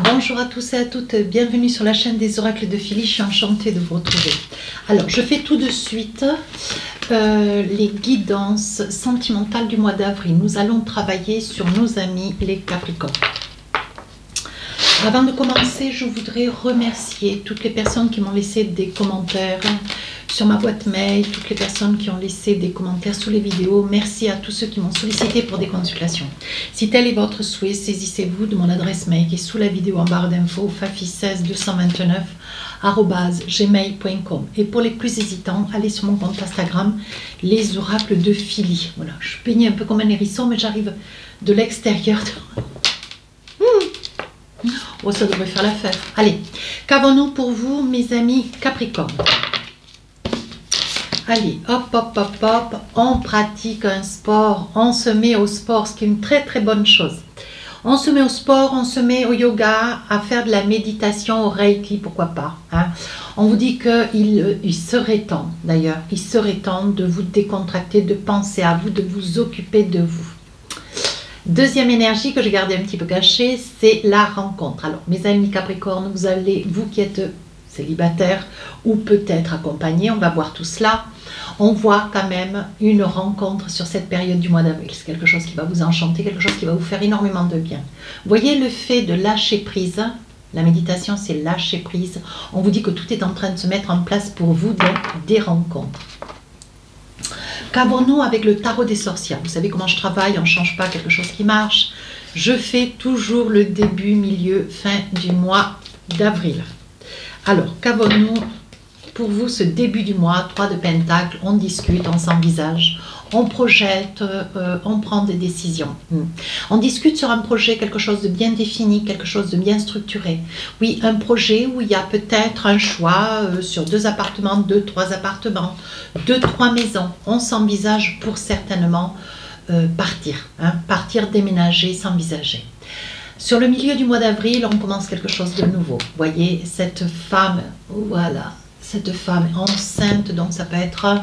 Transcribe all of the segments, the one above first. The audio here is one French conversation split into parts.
Bonjour à tous et à toutes, bienvenue sur la chaîne des oracles de Philly, je suis enchantée de vous retrouver. Alors, je fais tout de suite les guidances sentimentales du mois d'avril. Nous allons travailler sur nos amis les Capricornes. Avant de commencer, je voudrais remercier toutes les personnes qui m'ont laissé des commentaires sur ma boîte mail, toutes les personnes qui ont laissé des commentaires sous les vidéos. Merci à tous ceux qui m'ont sollicité pour des consultations. Si tel est votre souhait, saisissez-vous de mon adresse mail qui est sous la vidéo en barre d'infos, fafi16229@gmail.com. Et pour les plus hésitants, allez sur mon compte Instagram, les oracles de Philly. Voilà, je peignais un peu comme un hérisson, mais j'arrive de l'extérieur. Oh, ça devrait faire l'affaire. Allez, qu'avons-nous pour vous, mes amis Capricorne? Allez, hop, hop, hop, hop, on pratique un sport, on se met au sport, ce qui est une très très bonne chose. On se met au sport, on se met au yoga, à faire de la méditation, au reiki, pourquoi pas. Hein. On vous dit qu'il serait temps, d'ailleurs, il serait temps de vous décontracter, de penser à vous, de vous occuper de vous. Deuxième énergie que j'ai gardée un petit peu cachée, c'est la rencontre. Alors, mes amis Capricorne, vous qui êtes célibataires ou peut-être accompagnés, on va voir tout cela. On voit quand même une rencontre sur cette période du mois d'avril. C'est quelque chose qui va vous enchanter, quelque chose qui va vous faire énormément de bien. Vous voyez le fait de lâcher prise, la méditation c'est lâcher prise. On vous dit que tout est en train de se mettre en place pour vous, donc des rencontres. Qu'avons-nous avec le tarot des sorcières? Vous savez comment je travaille, on ne change pas quelque chose qui marche. Je fais toujours le début, milieu, fin du mois d'avril. Alors, qu'avons-nous pour vous ce début du mois? 3 de Pentacles, on discute, on s'envisage, on projette, on prend des décisions. On discute sur un projet, quelque chose de bien défini, quelque chose de bien structuré. Oui, un projet où il y a peut-être un choix sur 2 appartements, 2, 3 appartements, 2, 3 maisons. On s'envisage pour certainement partir, hein, partir, déménager, s'envisager. Sur le milieu du mois d'avril, on commence quelque chose de nouveau. Vous voyez, cette femme, voilà, cette femme enceinte, donc ça peut être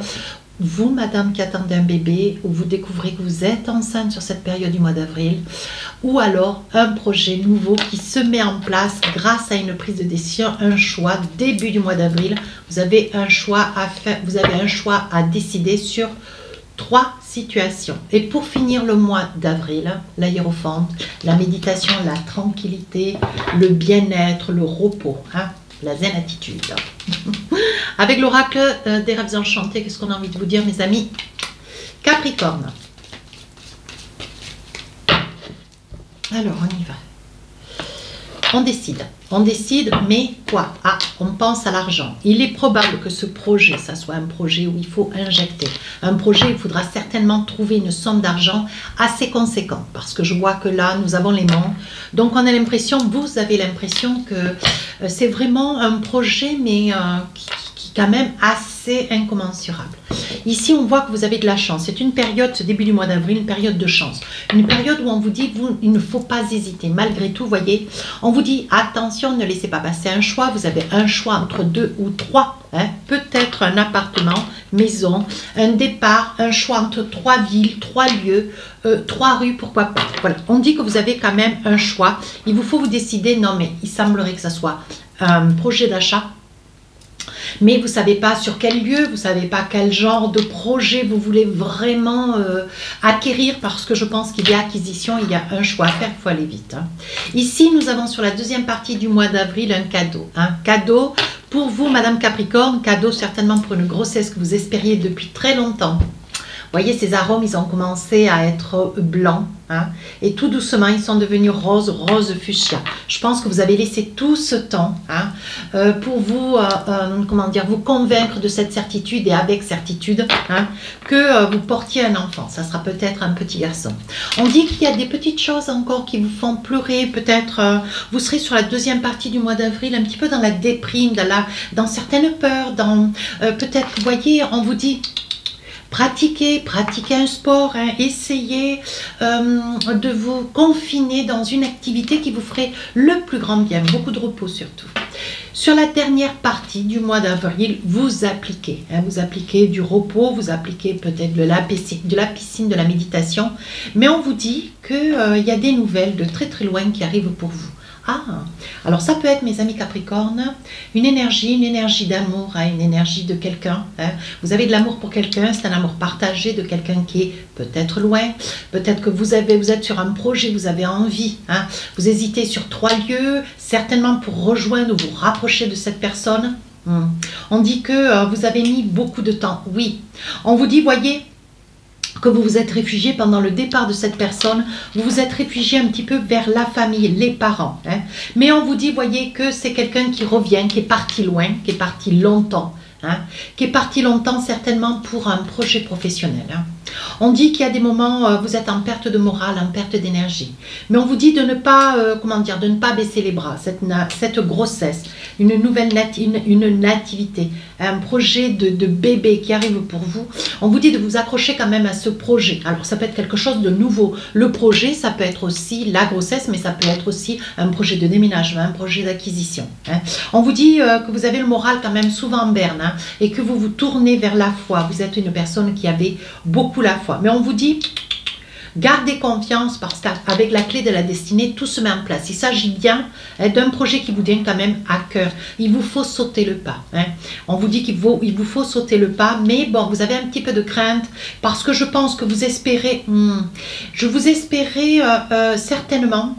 vous, madame, qui attendez un bébé, ou vous découvrez que vous êtes enceinte sur cette période du mois d'avril, ou alors un projet nouveau qui se met en place grâce à une prise de décision, un choix, début du mois d'avril. Vous avez un choix à faire, vous avez un choix à décider sur 3 situations. Et pour finir le mois d'avril, la hiérophante, la méditation, la tranquillité, le bien-être, le repos, hein, la zen attitude. Avec l'oracle des rêves enchantés, qu'est-ce qu'on a envie de vous dire, mes amis Capricorne? Alors, on y va. On décide, mais quoi? Ah, on pense à l'argent. Il est probable que ce projet, ça soit un projet où il faut injecter. Un projet où il faudra certainement trouver une somme d'argent assez conséquente. Parce que je vois que là, nous avons les mains. Donc, on a l'impression, vous avez l'impression que c'est vraiment un projet, mais qui est quand même assez incommensurable. Ici, on voit que vous avez de la chance. C'est une période, ce début du mois d'avril, une période de chance. Une période où on vous dit, il ne faut pas hésiter. Malgré tout, vous voyez, on vous dit, attention, ne laissez pas passer un choix. Vous avez un choix entre 2 ou 3. Hein, peut-être un appartement, maison, un départ, un choix entre 3 villes, 3 lieux, 3 rues, pourquoi pas. Voilà, on dit que vous avez quand même un choix. Il vous faut vous décider, non mais il semblerait que ça soit un projet d'achat. Mais vous ne savez pas sur quel lieu, vous ne savez pas quel genre de projet vous voulez vraiment acquérir, parce que je pense qu'il y a acquisition, il y a un choix à faire, il faut aller vite. Hein. Ici, nous avons sur la deuxième partie du mois d'avril un cadeau. Un cadeau pour vous, Madame Capricorne, cadeau certainement pour une grossesse que vous espériez depuis très longtemps. Vous voyez, ces arômes, ils ont commencé à être blancs. Hein, et tout doucement, ils sont devenus rose fuchsia. Je pense que vous avez laissé tout ce temps hein, pour vous, comment dire, vous convaincre de cette certitude et avec certitude hein, que vous portiez un enfant. Ça sera peut-être un petit garçon. On dit qu'il y a des petites choses encore qui vous font pleurer. Peut-être vous serez sur la deuxième partie du mois d'avril, un petit peu dans la déprime, dans certaines peurs, peut-être, vous voyez, on vous dit... Pratiquez un sport, hein, essayez de vous confiner dans une activité qui vous ferait le plus grand bien, beaucoup de repos surtout. Sur la dernière partie du mois d'avril, vous appliquez. Hein, vous appliquez du repos, vous appliquez peut-être de la piscine, de la méditation. Mais on vous dit qu'il y a des nouvelles de très très loin qui arrivent pour vous. Ah, alors ça peut être, mes amis Capricorne, une énergie d'amour, hein, une énergie de quelqu'un. Hein. Vous avez de l'amour pour quelqu'un, c'est un amour partagé de quelqu'un qui est peut-être loin. Peut-être que vous êtes sur un projet, vous avez envie. Hein. Vous hésitez sur 3 lieux, certainement pour rejoindre ou vous rapprocher de cette personne. On dit que vous avez mis beaucoup de temps. Oui, on vous dit, voyez, que vous vous êtes réfugié pendant le départ de cette personne, vous vous êtes réfugié un petit peu vers la famille, les parents. Hein. Mais on vous dit, voyez, que c'est quelqu'un qui revient, qui est parti loin, qui est parti longtemps. Hein, qui est parti longtemps certainement pour un projet professionnel. Hein. On dit qu'il y a des moments, vous êtes en perte de morale, en perte d'énergie. Mais on vous dit de ne pas, de ne pas baisser les bras. Cette grossesse, une nativité, un projet de bébé qui arrive pour vous. On vous dit de vous accrocher quand même à ce projet. Alors ça peut être quelque chose de nouveau. Le projet, ça peut être aussi la grossesse, mais ça peut être aussi un projet de déménagement, un projet d'acquisition. Hein. On vous dit que vous avez le moral quand même souvent en berne, hein, et que vous vous tournez vers la foi. Vous êtes une personne qui avait beaucoup la foi. Mais on vous dit, gardez confiance parce qu'avec la clé de la destinée, tout se met en place. Il s'agit bien d'un projet qui vous tient quand même à cœur. Il vous faut sauter le pas. Hein. On vous dit qu'il vous faut sauter le pas, mais bon, vous avez un petit peu de crainte parce que je pense que vous espérez, certainement.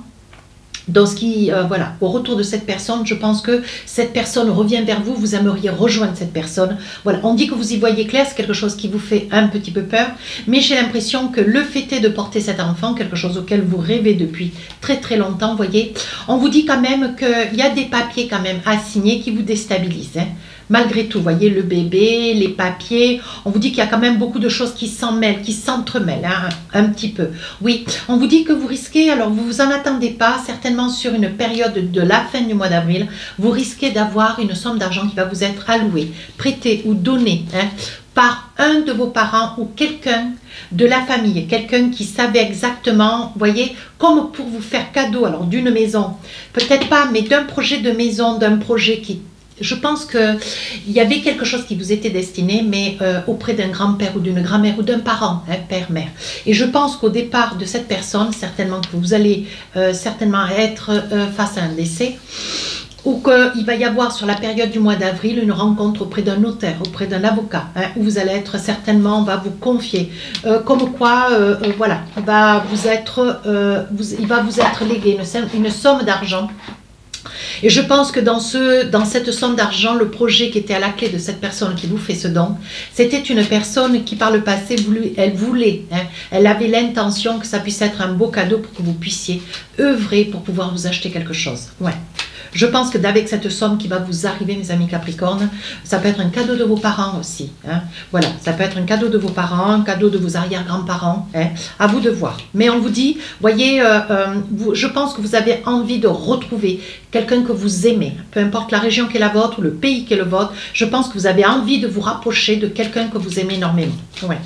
Dans ce qui, voilà, au retour de cette personne, je pense que cette personne revient vers vous, vous aimeriez rejoindre cette personne. Voilà, on dit que vous y voyez clair, c'est quelque chose qui vous fait un petit peu peur, mais j'ai l'impression que le fait est de porter cet enfant, quelque chose auquel vous rêvez depuis très très longtemps, vous voyez. On vous dit quand même qu'il y a des papiers quand même à signer qui vous déstabilisent, hein. Malgré tout, vous voyez, le bébé, les papiers, on vous dit qu'il y a quand même beaucoup de choses qui s'en mêlent, qui s'entremêlent, hein, un petit peu. Oui, on vous dit que vous risquez, alors vous vous en attendez pas, certainement sur une période de la fin du mois d'avril, vous risquez d'avoir une somme d'argent qui va vous être allouée, prêtée ou donnée, hein, par un de vos parents ou quelqu'un de la famille, quelqu'un qui savait exactement, vous voyez, comme pour vous faire cadeau, alors d'une maison, peut-être pas, mais d'un projet de maison, d'un projet qui... Je pense qu'il y avait quelque chose qui vous était destiné, mais auprès d'un grand-père ou d'une grand-mère ou d'un parent, hein, père-mère. Et je pense qu'au départ de cette personne, certainement que vous allez certainement être face à un décès, ou qu'il va y avoir sur la période du mois d'avril une rencontre auprès d'un notaire, auprès d'un avocat, hein, où vous allez être certainement, on va vous confier, comme quoi, voilà, il va vous être légué une somme d'argent. Et je pense que dans cette somme d'argent, le projet qui était à la clé de cette personne qui vous fait ce don, c'était une personne qui par le passé, elle avait l'intention que ça puisse être un beau cadeau pour que vous puissiez œuvrer pour pouvoir vous acheter quelque chose. Ouais. Je pense que d'avec cette somme qui va vous arriver, mes amis Capricorne, ça peut être un cadeau de vos parents aussi. Hein. Voilà, ça peut être un cadeau de vos parents, un cadeau de vos arrière-grands-parents. Hein. À vous de voir. Mais on vous dit, voyez, je pense que vous avez envie de retrouver quelqu'un que vous aimez. Peu importe la région qui est la vôtre ou le pays qui est le vôtre, je pense que vous avez envie de vous rapprocher de quelqu'un que vous aimez énormément. Ouais.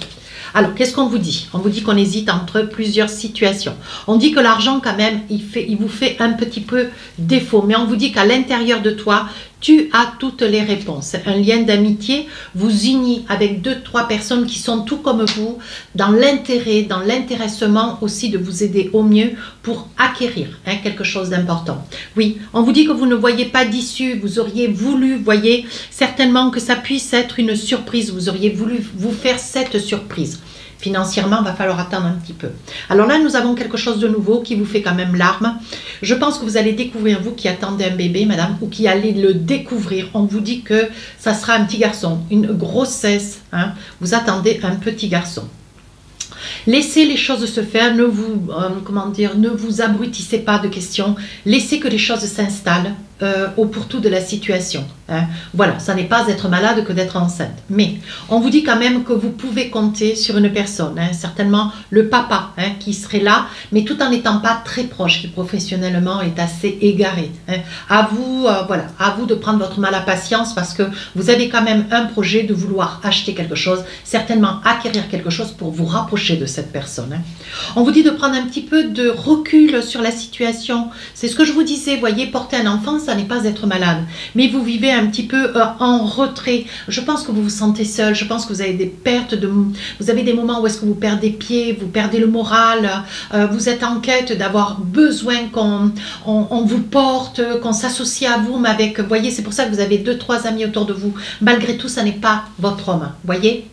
Alors, qu'est-ce qu'on vous dit? On vous dit qu'on hésite entre plusieurs situations. On dit que l'argent, quand même, il vous fait un petit peu défaut. Mais on vous dit qu'à l'intérieur de toi, tu as toutes les réponses. Un lien d'amitié vous unit avec 2-3 personnes qui sont tout comme vous, dans l'intérêt, dans l'intéressement aussi de vous aider au mieux pour acquérir quelque chose d'important. Oui, on vous dit que vous ne voyez pas d'issue, vous auriez voulu, voyez, certainement que ça puisse être une surprise, vous auriez voulu vous faire cette surprise. Financièrement, il va falloir attendre un petit peu. Alors là, nous avons quelque chose de nouveau qui vous fait quand même larme. Je pense que vous allez découvrir, vous qui attendez un bébé, madame, ou qui allez le découvrir. On vous dit que ça sera un petit garçon, une grossesse. Hein, vous attendez un petit garçon. Laissez les choses se faire, ne vous abrutissez pas de questions. Laissez que les choses s'installent au pourtour de la situation. Hein. Voilà, ça n'est pas être malade que d'être enceinte. Mais on vous dit quand même que vous pouvez compter sur une personne, hein, certainement le papa qui serait là, mais tout en n'étant pas très proche, qui professionnellement est assez égaré. Hein. À vous, voilà, à vous de prendre votre mal à patience parce que vous avez quand même un projet de vouloir acheter quelque chose, certainement acquérir quelque chose pour vous rapprocher de cette personne. Hein. On vous dit de prendre un petit peu de recul sur la situation. C'est ce que je vous disais, voyez, porter un enfant, à ne pas être malade, mais vous vivez un petit peu en retrait. Je pense que vous vous sentez seul, je pense que vous avez des pertes, vous avez des moments où est-ce que vous perdez pied, vous perdez le moral, vous êtes en quête d'avoir besoin qu'on vous porte, qu'on s'associe à vous, mais avec, vous voyez, c'est pour ça que vous avez 2-3 amis autour de vous. Malgré tout, ça n'est pas votre homme, voyez.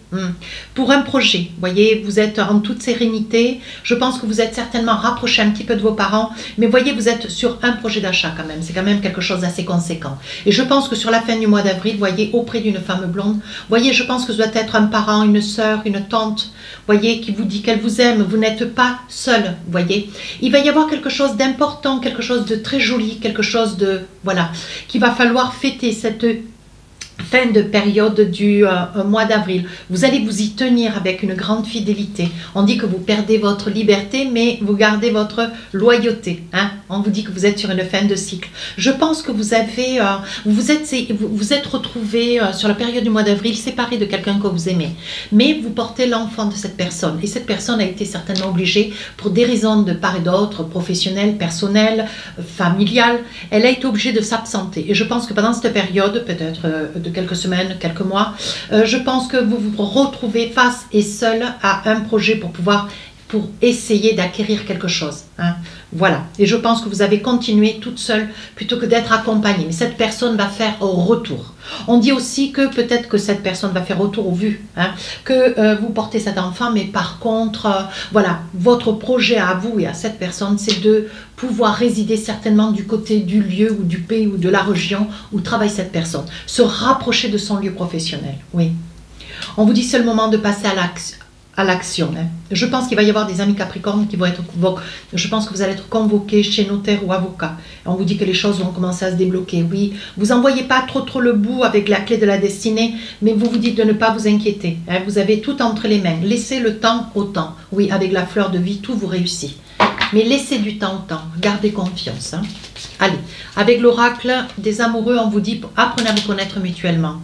Pour un projet, voyez, vous êtes en toute sérénité. Je pense que vous êtes certainement rapproché un petit peu de vos parents, mais voyez, vous êtes sur un projet d'achat quand même. C'est quand même quelque chose d'assez conséquent. Et je pense que sur la fin du mois d'avril, voyez, auprès d'une femme blonde, voyez, je pense que ça doit être un parent, une sœur, une tante, voyez, qui vous dit qu'elle vous aime. Vous n'êtes pas seul, voyez. Il va y avoir quelque chose d'important, quelque chose de très joli, quelque chose de, voilà, qu'il va falloir fêter cette fin de période du mois d'avril. Vous allez vous y tenir avec une grande fidélité. On dit que vous perdez votre liberté, mais vous gardez votre loyauté. Hein? On vous dit que vous êtes sur une fin de cycle. Je pense que vous avez, vous êtes retrouvé sur la période du mois d'avril séparé de quelqu'un que vous aimez. Mais vous portez l'enfant de cette personne. Et cette personne a été certainement obligée, pour des raisons de part et d'autre, professionnelles, personnelles, familiales, elle a été obligée de s'absenter. Et je pense que pendant cette période, peut-être de quelques semaines, quelques mois, je pense que vous vous retrouvez face et seul à un projet pour essayer d'acquérir quelque chose. Hein. Voilà. Et je pense que vous avez continué toute seule plutôt que d'être accompagnée. Mais cette personne va faire retour. On dit aussi que peut-être que cette personne va faire retour au vu. Hein, que vous portez cet enfant, mais par contre, voilà, votre projet à vous et à cette personne, c'est de pouvoir résider certainement du côté du lieu ou du pays ou de la région où travaille cette personne. Se rapprocher de son lieu professionnel. Oui. On vous dit c'est le moment de passer à l'action. Hein. Je pense qu'il va y avoir des amis Capricorne qui vont être convoqués. Je pense que vous allez être convoqués chez notaire ou avocat. On vous dit que les choses vont commencer à se débloquer. Oui, vous n'envoyez pas trop le bout avec la clé de la destinée, mais vous vous dites de ne pas vous inquiéter. Hein. Vous avez tout entre les mains. Laissez le temps au temps. Oui, avec la fleur de vie, tout vous réussit. Mais laissez du temps au temps. Gardez confiance. Hein. Allez, avec l'oracle des amoureux, on vous dit apprenez à vous connaître mutuellement.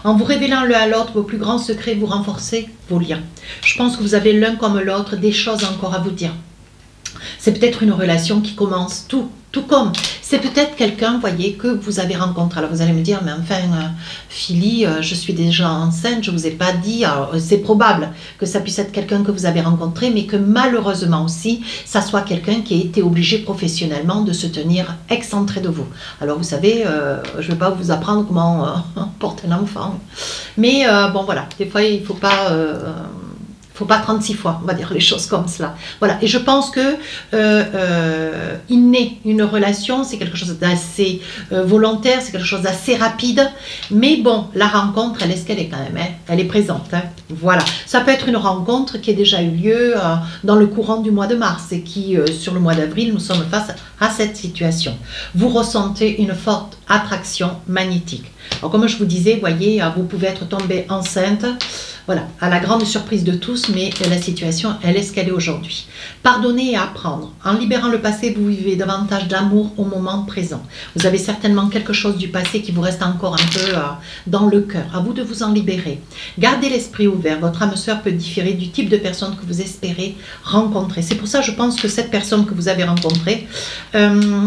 En vous révélant l'un à l'autre vos plus grands secrets, vous renforcez vos liens. Je pense que vous avez l'un comme l'autre des choses encore à vous dire. C'est peut-être une relation qui commence tout comme. C'est peut-être quelqu'un, voyez, que vous avez rencontré. Alors vous allez me dire, mais enfin, Philly, je suis déjà enceinte, je ne vous ai pas dit. C'est probable que ça puisse être quelqu'un que vous avez rencontré, mais que malheureusement aussi, ça soit quelqu'un qui a été obligé professionnellement de se tenir excentré de vous. Alors vous savez, je ne vais pas vous apprendre comment porter un enfant. Mais bon voilà, des fois il ne faut pas... faut pas 36 fois, on va dire les choses comme cela. Voilà, et je pense que il naît une relation, c'est quelque chose d'assez volontaire, c'est quelque chose d'assez rapide, mais bon, la rencontre, elle est ce qu'elle est quand même, hein, elle est présente. Hein, voilà, ça peut être une rencontre qui a déjà eu lieu dans le courant du mois de mars et qui, sur le mois d'avril, nous sommes face à cette situation. Vous ressentez une forte attraction magnétique. Alors comme je vous disais, voyez, vous pouvez être tombée enceinte, voilà, à la grande surprise de tous, mais la situation, elle est ce qu'elle est aujourd'hui. Pardonner et apprendre. En libérant le passé, vous vivez davantage d'amour au moment présent. Vous avez certainement quelque chose du passé qui vous reste encore un peu dans le cœur. À vous de vous en libérer. Gardez l'esprit ouvert. Votre âme sœur peut différer du type de personne que vous espérez rencontrer. C'est pour ça, je pense que cette personne que vous avez rencontrée,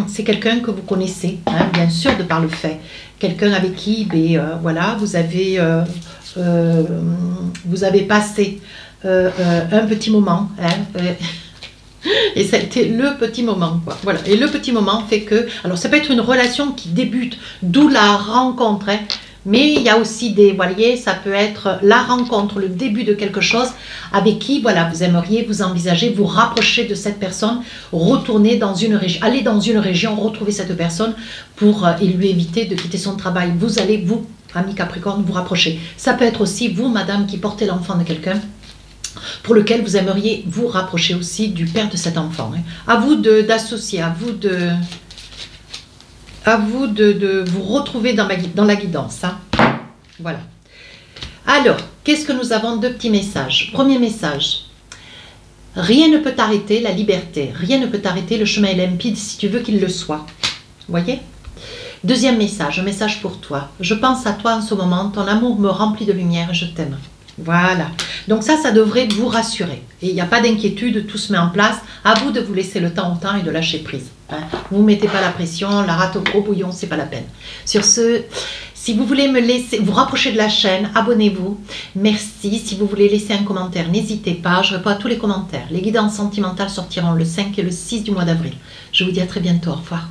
c'est quelqu'un que vous connaissez, hein, bien sûr, de par le fait. Quelqu'un avec qui, voilà, vous avez passé un petit moment, hein, et ça a été le petit moment, quoi. Voilà. Et le petit moment fait que, alors ça peut être une relation qui débute, d'où la rencontre, hein, mais il y a aussi des, voyez, ça peut être la rencontre, le début de quelque chose avec qui, voilà, vous aimeriez vous envisager, vous rapprocher de cette personne, retourner dans une région, aller dans une région, retrouver cette personne pour et lui éviter de quitter son travail. Vous allez, vous, ami Capricorne, vous rapprocher. Ça peut être aussi vous, madame, qui portez l'enfant de quelqu'un pour lequel vous aimeriez vous rapprocher aussi du père de cet enfant. Hein. À vous d'associer, à vous de vous retrouver dans la guidance. Hein. Voilà. Alors, qu'est-ce que nous avons de petits messages? Premier message. Rien ne peut t'arrêter la liberté. Rien ne peut t'arrêter le chemin est limpide si tu veux qu'il le soit. Vous voyez? Deuxième message, un message pour toi. Je pense à toi en ce moment, ton amour me remplit de lumière et je t'aime. Voilà. Donc ça devrait vous rassurer. Et il n'y a pas d'inquiétude, tout se met en place. À vous de vous laisser le temps au temps et de lâcher prise. Hein. Vous ne mettez pas la pression, la rate au bouillon, c'est pas la peine. Sur ce, si vous voulez me laisser, vous rapprocher de la chaîne, abonnez-vous. Merci. Si vous voulez laisser un commentaire, n'hésitez pas. Je réponds à tous les commentaires. Les guidances sentimentales sortiront le 5 et le 6 du mois d'avril. Je vous dis à très bientôt. Au revoir.